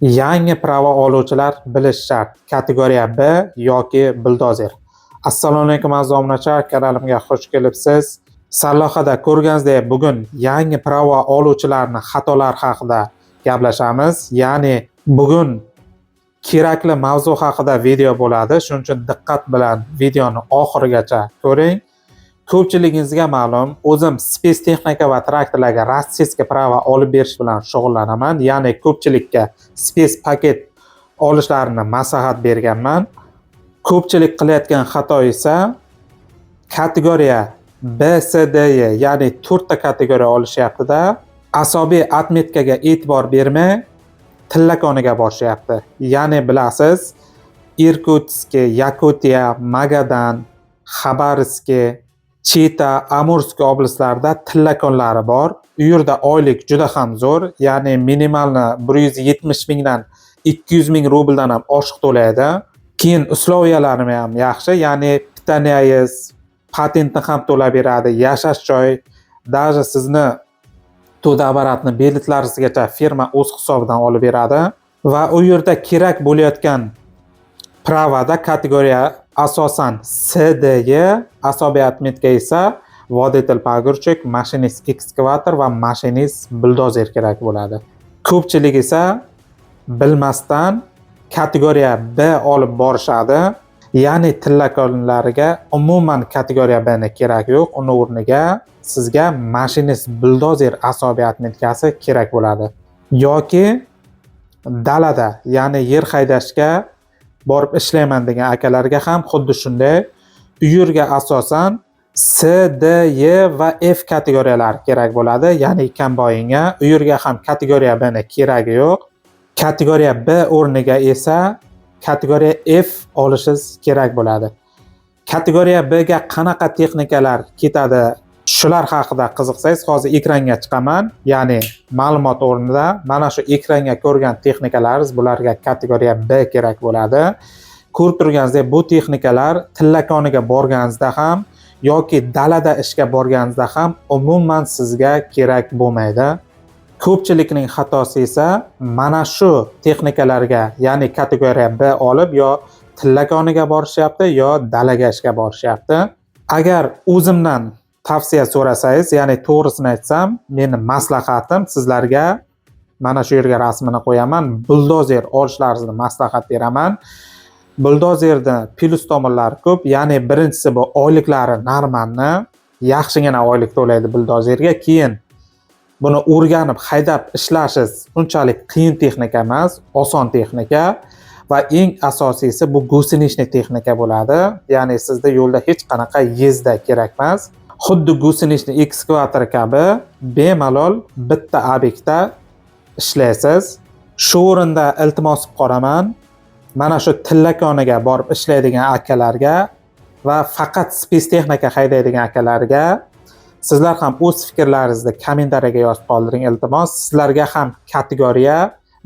Yangi prava oluvchilar bilish shart. Kategoriya B yoki buldozer. Assalomu alaykum aziz obunachilar, kanalimga xush kelibsiz. Sarlavhada ko'rganingizdek, bugun yangi prava oluvchilarning xatolari haqida gaplashamiz. Ya'ni bugun kerakli mavzu haqida video bo'ladi. Shuning uchun diqqat bilan videoni oxirigacha ko'ring. Ko'pchiligingizga ma'lum, o'zim spes texnika va traktorlarga rossiyskiy prava olib berish bilan shug'ullanaman. Ya'ni ko'pchilikka spes paket olishlarini maslahat berganman. Ko'pchilik qilayotgan xato esa kategoriya B, C, D, E, ya'ni 4 ta kategoriya olishyapti-da, asobiy atmetkaga e'tibor bermay tillakoniga borishyapti. Ya'ni bilasiz, Irkutsk, Yakutiya, Magadan, Xabarovsk, Chita, Amursk oblastlarida tillakonlari bor. U yerda oylik juda ham zo'r, ya'ni minimalni 170 mingdan 200 ming rubldan ham oshiq to'laydi. Keyin usloviyalari ham yaxshi, ya'ni pitaniyangiz, patentni ham to'lab beradi, yashash joy, даже sizni to'da-baratni biletlaringizgacha firma o'z hisobidan olib beradi va u yerda kerak bo'layotgan pravada kategoriya asosan CDE, asobiy atmetka esa водитель погрузчик, mashinist ekskavator va mashinist buldozer kerak bo'ladi. Ko'pchilik esa bilmasdan kategoriya B olib borishadi. Ya'ni tillakonlariga umuman kategoriya B ni kerak yo'q. Uning o'rniga sizga mashinist buldozer asobiy atmetkasi kerak bo'ladi. Yoki dalada, ya'ni yer haydashga borib ishlayman degan akalarga ham xuddi shunday. U yerga asosan C, D, E va F kategoriyalari kerak bo'ladi. Ya'ni kombaynga u yerga ham kategoriya B ni keragi yo'q. Kategoriya B o'rniga esa kategoriya F olishingiz kerak bo'ladi. Kategoriya B ga qanaqa texnikalar ketadi? Shular haqida qiziqsangiz, hozir ekranga chiqaman. Ya'ni ma'lumot o'rnida mana shu ekranga ko'rgan texnikalaringiz, bularga kategoriya B kerak bo'ladi. Ko'rib turganingizdek, bu texnikalar tillakoniga borganingizda ham yoki dalada ishga borganingizda ham umuman sizga kerak bo'lmaydi. Ko'pchilikning xatosi esa mana shu texnikalarga, ya'ni kategoriya B olib yo tillakoniga borishyapti, yo dalaga ishga borishyapti. Agar o'zimdan tavsiya so'rasangiz, ya'ni to'g'risini aytsam, meni maslahatim sizlarga, mana shu yerga rasmini qo'yaman, buldozer olishlaringizni maslahat beraman. Buldozerning plus tomonlari ko'p, ya'ni birinchisi bu oyliklari normalni, yaxshigina oylik to'laydi buldozerga. Keyin buni o'rganib haydab ishlashingiz unchalik qiyin texnika emas, oson texnika va eng asosiysi bu gusenishniy texnika bo'ladi. Ya'ni sizda yo'lda hech qanaqa yezda kerak emas. Xuddi gusenishniy ekskavator kabi bemalol bitta obyektda ishlaysiz. Shu o'rinda iltimos qilib mana shu tillakoniga borib ishlaydigan akalarga va faqat spes texnika haydaydigan akalarga sizlar ham o'z fikrlaringizni kommentariyaga yozib qoldiring, iltimos. Sizlarga ham kategoriya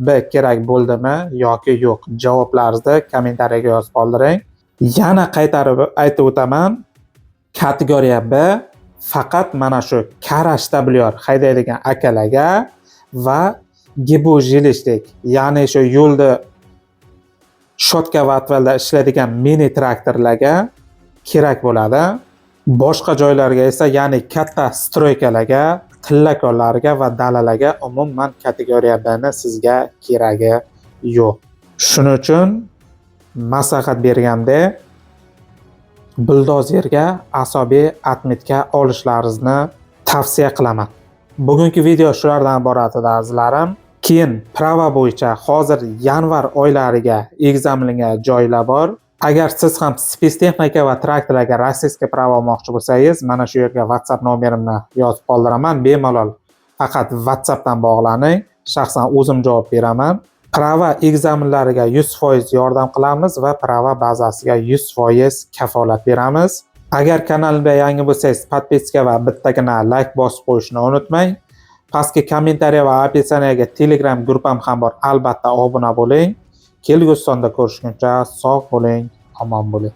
B kerak bo'ldimi yoki yo'q? Javoblaringizni kommentariyaga yozib qoldiring. Yana qaytarib aytib o'taman, kategoriya B faqat mana shu karashtabliyor haydaydigan akalarga va gibojilishlik, ya'ni shu yo'lda shotka va atvalda ishlaydigan mini traktorlarga kerak bo'ladi. Boshqa joylarga esa, ya'ni katta stroykalarga, tillakonlarga va dalalarga umuman kategoriya B ni sizga keragi yo'q. Shuning uchun maslahat berganda buldozerga asobiy atmetka olishlaringizni tavsiya qilaman. Bugungi video shulardan iborat edi azizlarim. Keyin prava bo'yicha hozir yanvar oylariga ekzamenga joylar bor. Agar siz ham spes texnika va traktorlarga rossiyskiy prava olmoqchi bo'lsangiz, mana shu yerga WhatsApp nomerimni yozib qoldiraman. Bemalol faqat WhatsAppdan bog'laning, shaxsan o'zim javob beraman. Prava ekzamenlariga 100% yordam qilamiz va prava bazasiga 100% kafolat beramiz. Agar kanalimga yangi bo'lsangiz, podpiska va bittagina like bosib qo'yishni unutmang. Pastki kommentariya va opisiyaga Telegram guruhim ham bor. Albatta obuna bo'ling. Kelgusi sonda ko'rishguncha sog' bo'ling, omon bo'ling.